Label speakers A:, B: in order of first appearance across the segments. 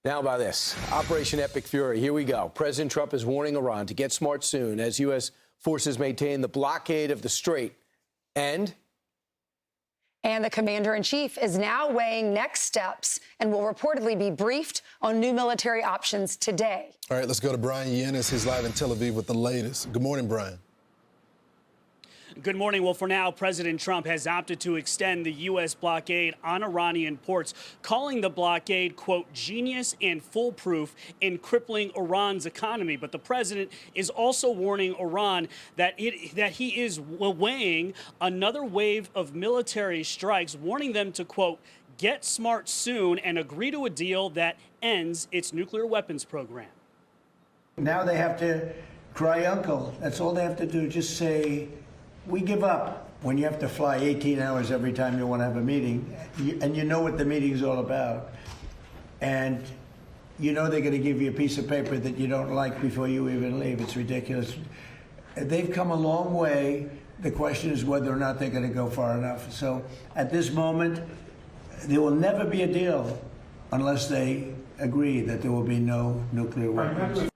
A: Now about this. Operation Epic Fury. Here we go. President Trump is warning Iran to get smart soon as U.S. forces maintain the blockade of the Strait. And
B: the commander-in-chief is now weighing next steps and will reportedly be briefed on new military options today.
C: All right, let's go to Brian Yennis. He's live in Tel Aviv with the latest. Good morning, Brian.
D: Good morning. Well, for now, President Trump has opted to extend the U.S. blockade on Iranian ports, calling the blockade, quote, genius and foolproof in crippling Iran's economy. But the president is also warning Iran that he is weighing another wave of military strikes, warning them to, quote, get smart soon and agree to a deal that ends its nuclear weapons program.
E: Now they have to cry uncle. That's all they have to do. Just say, we give up. When you have to fly 18 hours every time you want to have a meeting, and you know what the meeting is all about, and you know they're going to give you a piece of paper that you don't like before you even leave. It's ridiculous. They've come a long way. The question is whether or not they're going to go far enough. So at this moment, there will never be a deal unless they agree that there will be no nuclear weapons.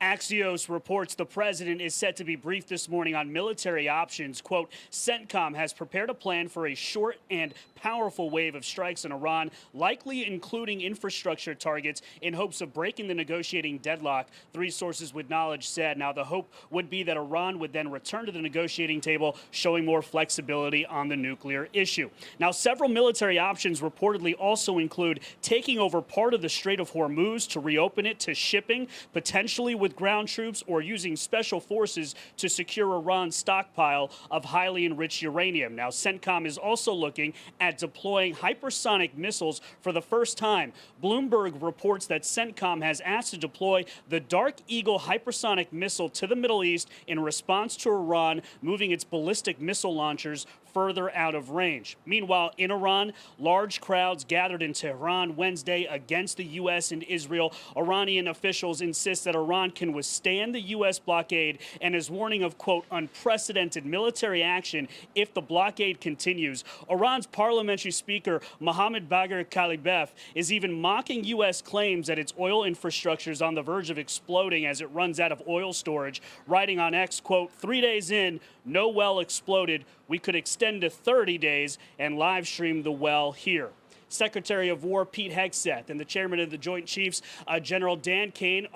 D: Axios reports the president is set to be briefed this morning on military options. Quote, CENTCOM has prepared a plan for a short and powerful wave of strikes in Iran, likely including infrastructure targets, in hopes of breaking the negotiating deadlock, three sources with knowledge said. Now, the hope would be that Iran would then return to the negotiating table, showing more flexibility on the nuclear issue. Now, several military options reportedly also include taking over part of the Strait of Hormuz to reopen it to shipping, potentially with ground troops, or using special forces to secure Iran's stockpile of highly enriched uranium. Now, CENTCOM is also looking at deploying hypersonic missiles for the first time. Bloomberg reports that CENTCOM has asked to deploy the Dark Eagle hypersonic missile to the Middle East in response to Iran moving its ballistic missile launchers further out of range. Meanwhile, in Iran, large crowds gathered in Tehran Wednesday against the U.S. and Israel. Iranian officials insist that Iran can withstand the U.S. blockade and is warning of, quote, unprecedented military action if the blockade continues. Iran's parliamentary speaker, Mohammad Bagher Kalibaf, is even mocking U.S. claims that its oil infrastructure is on the verge of exploding as it runs out of oil storage, writing on X, quote, 3 days in, no well exploded. We could extend to 30 days and live stream the well here. Secretary of War Pete Hegseth and the chairman of the Joint Chiefs, General Dan Kane,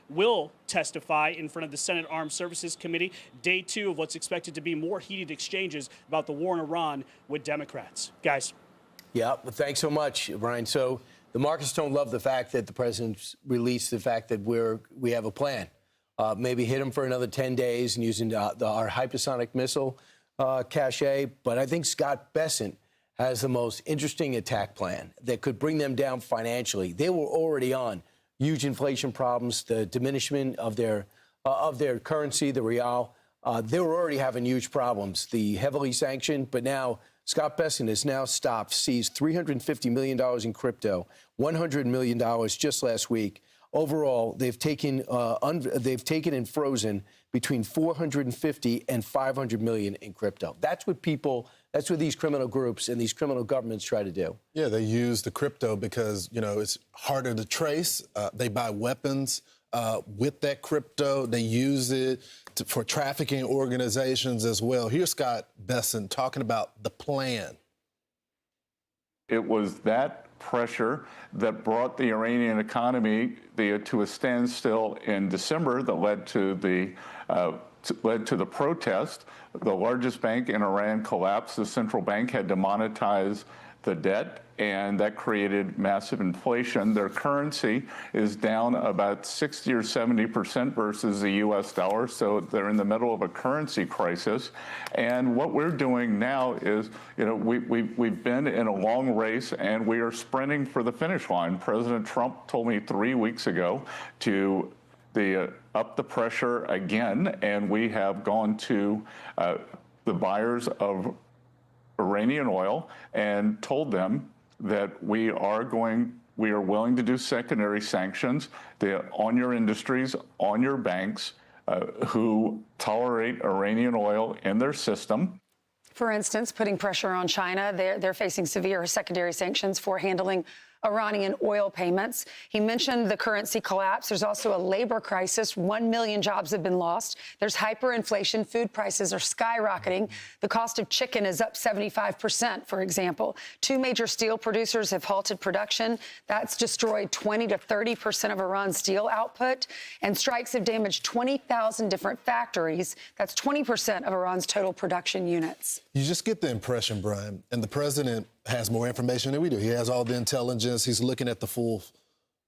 D: will testify in front of the Senate Armed Services Committee, day two of what's expected to be more heated exchanges about the war in Iran with Democrats. Guys.
A: yeah, thanks so much, Brian. So the markets don't love the fact that the president's released the fact that we have a plan. Maybe hit him for another 10 days and using our hypersonic missile cache. But I think Scott Bessent has the most interesting attack plan that could bring them down financially. They were already on huge inflation problems, the diminishment of their currency, the real. They were already having huge problems, the heavily sanctioned, but now Scott Bessent has now seized $350 million in crypto, $100 million just last week. Overall, they've taken and frozen between 450 and 500 million in crypto. That's what these criminal groups and these criminal governments try to do.
C: Yeah, they use the crypto because, you know, it's harder to trace. They buy weapons with that crypto. They use it for trafficking organizations as well. Here's Scott Bessent talking about the plan.
F: It was that pressure that brought the Iranian economy to a standstill in December that led to the protest. The largest bank in Iran collapsed. The central bank had to monetize the debt, and that created massive inflation. Their currency is down about 60 or 70% versus the U.S. dollar, so they're in the middle of a currency crisis. And what we're doing now is, you know, we've been in a long race, and we are sprinting for the finish line. President Trump told me 3 weeks ago to up the pressure again, and we have gone to the buyers of Iranian oil and told them that we are willing to do secondary sanctions on your industries, on your banks who tolerate Iranian oil in their system.
B: For instance, putting pressure on China, they're facing severe secondary sanctions for handling Iranian oil payments. He mentioned the currency collapse. There's also a labor crisis. 1 million jobs have been lost. There's hyperinflation. Food prices are skyrocketing. The cost of chicken is up 75%, for example. 2 major steel producers have halted production. That's destroyed 20 to 30% of Iran's steel output. And strikes have damaged 20,000 different factories. That's 20% of Iran's total production units.
C: You just get the impression, Brian, and the president has more information than we do. He has all the intelligence. He's looking at the full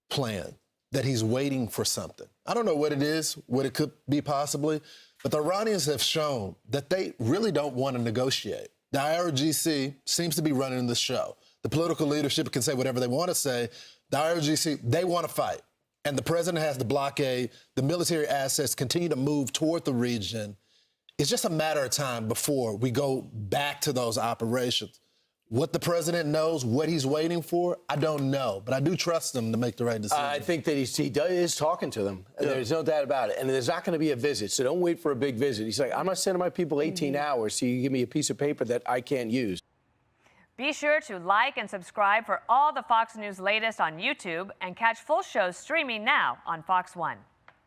C: plan, that he's waiting for something. I don't know what it is, what it could be possibly, but the Iranians have shown that they really don't want to negotiate. The IRGC seems to be running the show. The political leadership can say whatever they want to say. The IRGC, they want to fight. And the president has the blockade. The military assets continue to move toward the region. It's just a matter of time before we go back to those operations. What the president knows, what he's waiting for, I don't know. But I do trust him to make the right decision.
A: I think that he is talking to them. Yeah. There's no doubt about it. And there's not going to be a visit, so don't wait for a big visit. He's like, I'm not sending my people 18 hours so you give me a piece of paper that I can't use.
G: Be sure to like and subscribe for all the Fox News latest on YouTube and catch full shows streaming now on Fox One.